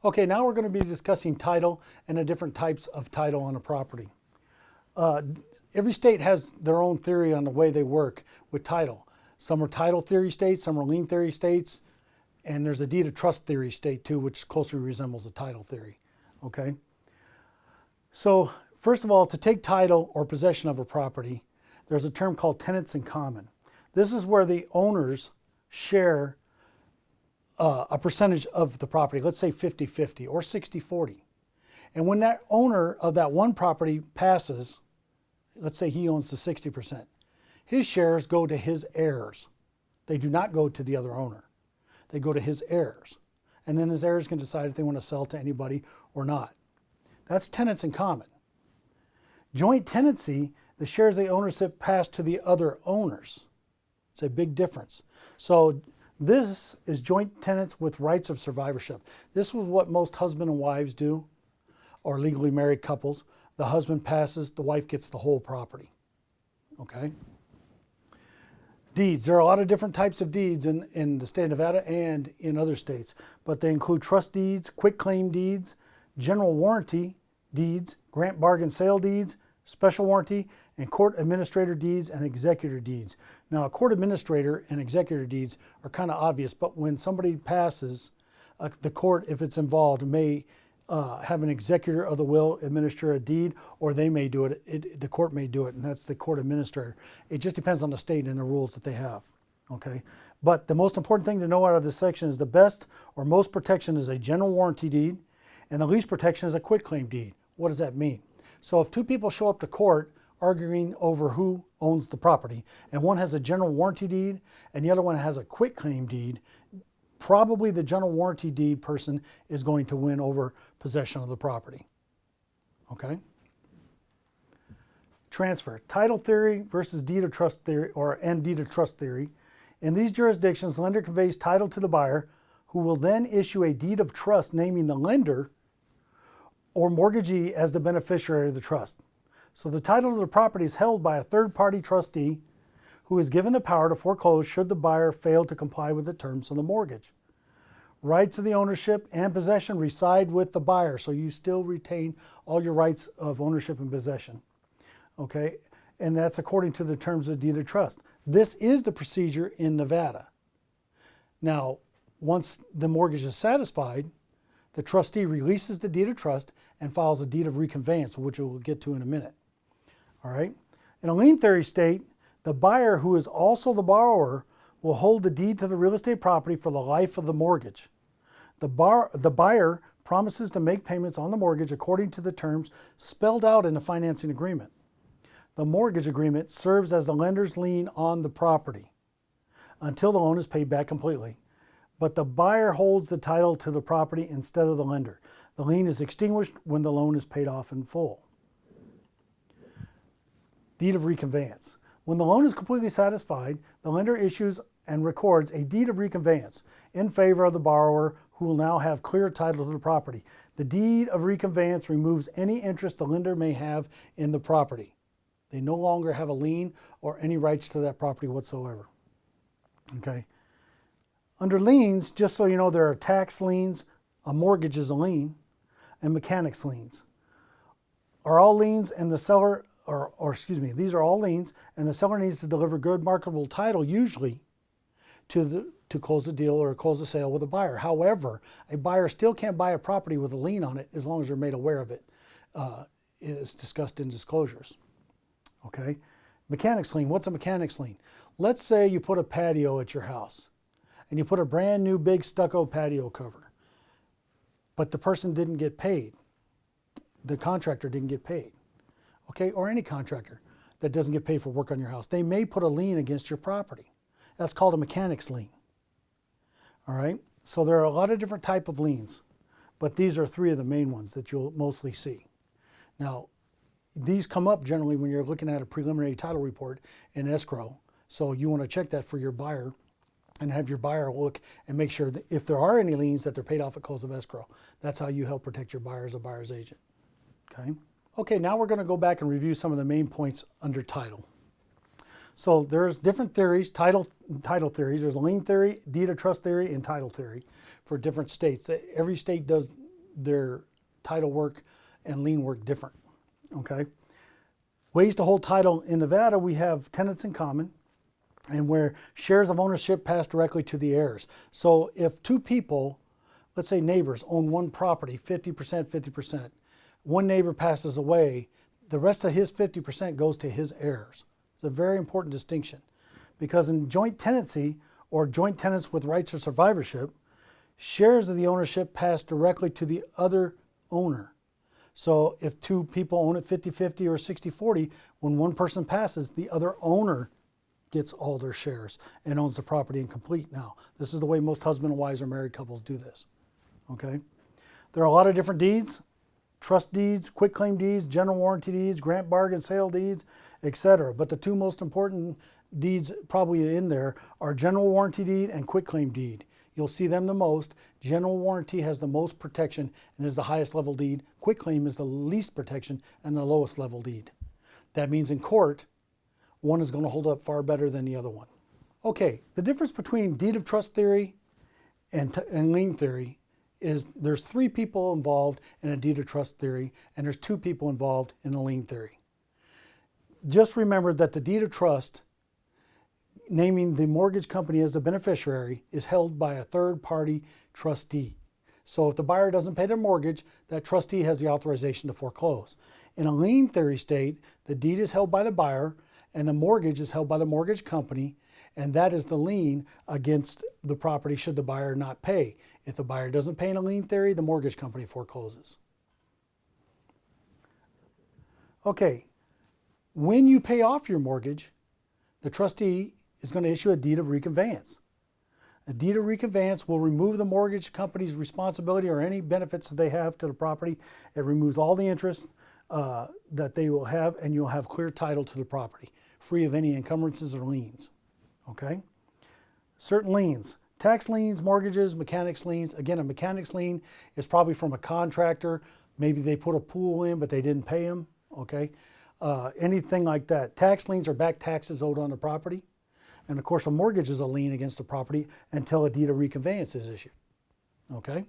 Okay, now we're going to be discussing title and the different types of title on a property. Every state has their own theory on the way they work with title. Some are title theory states, some are lien theory states, and there's a deed of trust theory state too, which closely resembles a title theory. Okay? So, first of all, to take title or possession of a property, there's a term called tenants in common. This is where the owners share a percentage of the property, let's say 50-50 or 60-40. And when that owner of that one property passes, let's say he owns the 60%, his shares go to his heirs. They do not go to the other owner. They go to his heirs. And then his heirs can decide if they want to sell to anybody or not. That's tenants in common. Joint tenancy, the shares of the ownership pass to the other owners. It's a big difference. So this is joint tenants with rights of survivorship. This was what most husband and wives do, or legally married couples. The husband passes, the wife gets the whole property. Okay? Deeds. There are a lot of different types of deeds in the state of Nevada and in other states, but they include trust deeds, quitclaim deeds, general warranty deeds, grant bargain sale deeds, special warranty, and court administrator deeds and executor deeds. Now, a court administrator and executor deeds are kind of obvious, but when somebody passes, the court, if it's involved, may have an executor of the will administer a deed, or they may do it. The court may do it, and that's the court administrator. It just depends on the state and the rules that they have. Okay, but the most important thing to know out of this section is the best or most protection is a general warranty deed, and the least protection is a quitclaim deed. What does that mean? So if two people show up to court arguing over who owns the property, and one has a general warranty deed and the other one has a quitclaim deed, probably the general warranty deed person is going to win over possession of the property. Okay? Transfer. Title theory versus deed of trust theory, and deed of trust theory. In these jurisdictions, lender conveys title to the buyer, who will then issue a deed of trust naming the lender or mortgagee as the beneficiary of the trust. So the title of the property is held by a third-party trustee who is given the power to foreclose should the buyer fail to comply with the terms of the mortgage. Rights of the ownership and possession reside with the buyer, so you still retain all your rights of ownership and possession. Okay, and that's according to the terms of deed of trust. This is the procedure in Nevada. Now, once the mortgage is satisfied, the trustee releases the deed of trust and files a deed of reconveyance, which we'll get to in a minute. All right. In a lien theory state, the buyer, who is also the borrower, will hold the deed to the real estate property for the life of the mortgage. The buyer promises to make payments on the mortgage according to the terms spelled out in the financing agreement. The mortgage agreement serves as the lender's lien on the property until the loan is paid back completely. But the buyer holds the title to the property instead of the lender. The lien is extinguished when the loan is paid off in full. Deed of reconveyance. When the loan is completely satisfied, the lender issues and records a deed of reconveyance in favor of the borrower, who will now have clear title to the property. The deed of reconveyance removes any interest the lender may have in the property. They no longer have a lien or any rights to that property whatsoever. Okay. Under liens, just so you know, there are tax liens, a mortgage is a lien, and mechanics liens. Are all liens and the seller, these are all liens, and the seller needs to deliver good marketable title usually to close the deal or close the sale with a buyer. However, a buyer still can't buy a property with a lien on it as long as they're made aware of it. It is discussed in disclosures. Okay? Mechanics lien. What's a mechanics lien? Let's say you put a patio at your house and you put a brand new big stucco patio cover, but the person didn't get paid. The contractor didn't get paid. Okay? Or any contractor that doesn't get paid for work on your house. They may put a lien against your property. That's called a mechanics lien. All right? So there are a lot of different types of liens, but these are three of the main ones that you'll mostly see. Now, these come up generally when you're looking at a preliminary title report in escrow. So you want to check that for your buyer and have your buyer look and make sure that if there are any liens that they're paid off at close of escrow. That's how you help protect your buyer as a buyer's agent. Okay? Okay, now we're going to go back and review some of the main points under title. So there's different theories, title theories. There's a lien theory, deed of trust theory, and title theory for different states. Every state does their title work and lien work different, okay? Ways to hold title in Nevada, we have tenants in common, and where shares of ownership pass directly to the heirs. So if two people, let's say neighbors, own one property, 50%, 50%, one neighbor passes away, the rest of his 50% goes to his heirs. It's a very important distinction, because in joint tenancy or joint tenants with rights or survivorship, shares of the ownership pass directly to the other owner. So if two people own it 50-50 or 60-40, when one person passes, the other owner gets all their shares and owns the property incomplete now. This is the way most husband and wives or married couples do this, okay? There are a lot of different deeds: trust deeds, quitclaim deeds, general warranty deeds, grant bargain sale deeds, etc. But the two most important deeds probably in there are general warranty deed and quitclaim deed. You'll see them the most. General warranty has the most protection and is the highest level deed. Quitclaim is the least protection and the lowest level deed. That means in court, one is going to hold up far better than the other one. Okay, the difference between deed of trust theory and lien theory is there's three people involved in a deed of trust theory, and there's two people involved in a lien theory. Just remember that the deed of trust, naming the mortgage company as the beneficiary, is held by a third-party trustee. So if the buyer doesn't pay their mortgage, that trustee has the authorization to foreclose. In a lien theory state, the deed is held by the buyer, and the mortgage is held by the mortgage company, and that is the lien against the property should the buyer not pay. If the buyer doesn't pay in a lien theory, the mortgage company forecloses. Okay, when you pay off your mortgage, the trustee is going to issue a deed of reconveyance. A deed of reconveyance will remove the mortgage company's responsibility or any benefits that they have to the property. It removes all the interest that they will have, and you'll have clear title to the property, free of any encumbrances or liens, okay? Certain liens: tax liens, mortgages, mechanics liens. Again, a mechanics lien is probably from a contractor. Maybe they put a pool in, but they didn't pay him, okay? Anything like that. Tax liens are back taxes owed on the property. And of course, a mortgage is a lien against the property until a deed of reconveyance is issued, okay?